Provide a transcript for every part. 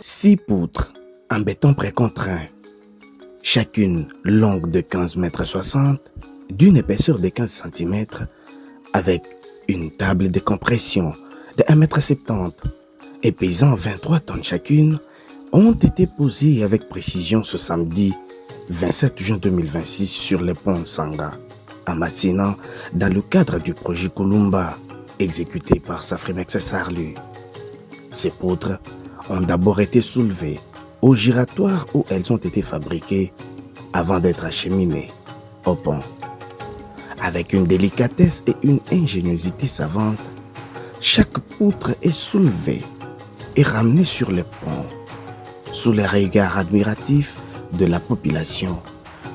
6 poutres en béton précontraint, chacune longue de 15,60 m, d'une épaisseur de 15 cm, avec une table de compression de 1,70 m et pesant 23 tonnes chacune, ont été posées avec précision ce samedi 27 juin 2026 sur le pont Nsanga, à Masina, dans le cadre du projet Kulumba, exécuté par Safrimex Sarlu. Ces poutres ont d'abord été soulevées au giratoire où elles ont été fabriquées avant d'être acheminées au pont. Avec une délicatesse et une ingéniosité savante, chaque poutre est soulevée et ramenée sur le pont, sous les regards admiratifs de la population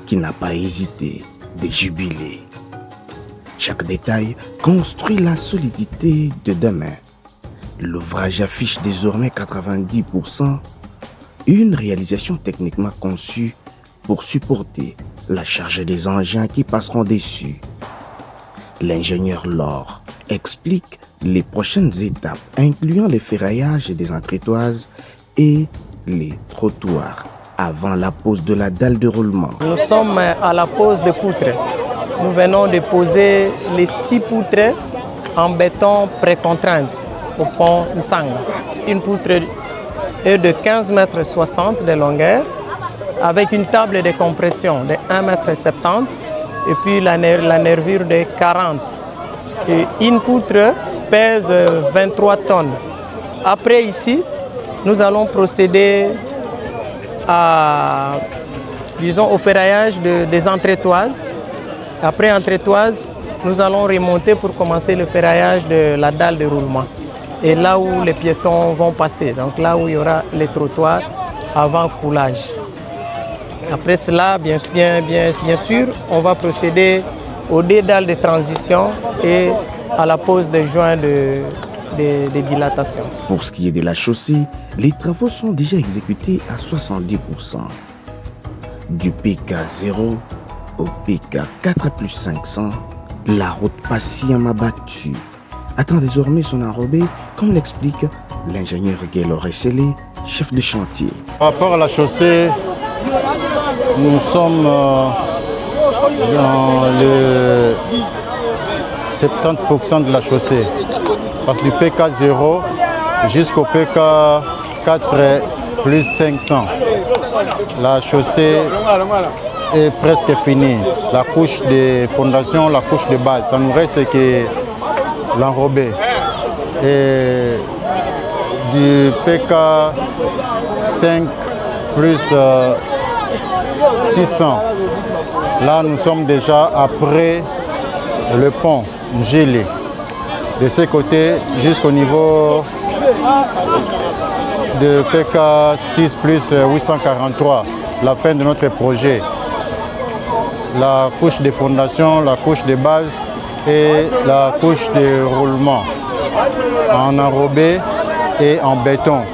qui n'a pas hésité de jubiler. Chaque détail construit la solidité de demain. L'ouvrage affiche désormais 90%, une réalisation techniquement conçue pour supporter la charge des engins qui passeront dessus. L'ingénieur Laure explique les prochaines étapes, incluant le ferraillage des entretoises et les trottoirs avant la pose de la dalle de roulement. Nous sommes à la pose de poutres. Nous venons de poser les 6 poutres en béton précontrainte au pont Nsanga. Une poutre est de 15,60 m de longueur avec une table de compression de 1,70 m et puis la nervure de 40. Et une poutre pèse 23 tonnes. Après ici, nous allons procéder au ferraillage des entretoises. Après entretoise, nous allons remonter pour commencer le ferraillage de la dalle de roulement. Et là où les piétons vont passer, donc là où il y aura les trottoirs avant coulage. Après cela, bien sûr, on va procéder au dédale de transition et à la pose des joints de dilatation. Pour ce qui est de la chaussée, les travaux sont déjà exécutés à 70%. Du PK0 au PK4 plus 500, la route patiemment battue attend désormais son enrobé, comme l'explique l'ingénieur Guélo Resselé, chef de chantier. Par rapport à la chaussée, nous sommes dans le 70% de la chaussée. Parce que du PK0 jusqu'au PK4 plus 500, la chaussée est presque finie. La couche de fondation, la couche de base, ça nous reste que l'enrobé. Et du PK5 plus 600, là nous sommes déjà après le pont gelé. De ce côté jusqu'au niveau de PK6 plus 843, la fin de notre projet. La couche de fondation, la couche de base et la couche de roulement en enrobé et en béton.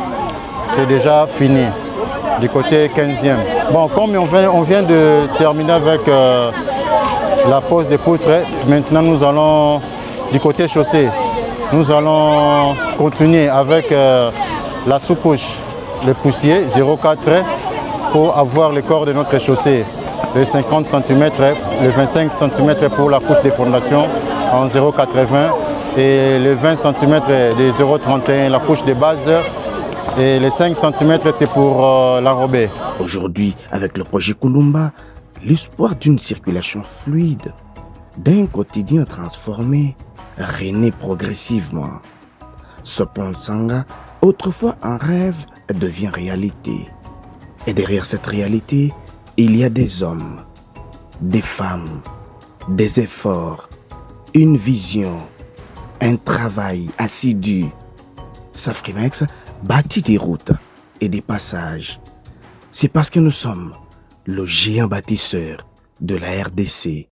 C'est déjà fini du côté 15e. Bon, comme on vient de terminer avec la pose des poutres, maintenant nous allons du côté chaussée. Nous allons continuer avec la sous-couche, le poussier 0,4 pour avoir le corps de notre chaussée. Le 50 cm, le 25 cm pour la couche de fondation en 0,80 et le 20 cm de 0,31 la couche de base et les 5 cm c'est pour l'enrobé. Aujourd'hui, avec le projet Kulumba, l'espoir d'une circulation fluide, d'un quotidien transformé, renaît progressivement. Ce pont Nsanga, autrefois un rêve, devient réalité. Et derrière cette réalité, il y a des hommes, des femmes, des efforts, une vision, un travail assidu. Safrimex bâtit des routes et des passages. C'est parce que nous sommes le géant bâtisseur de la RDC.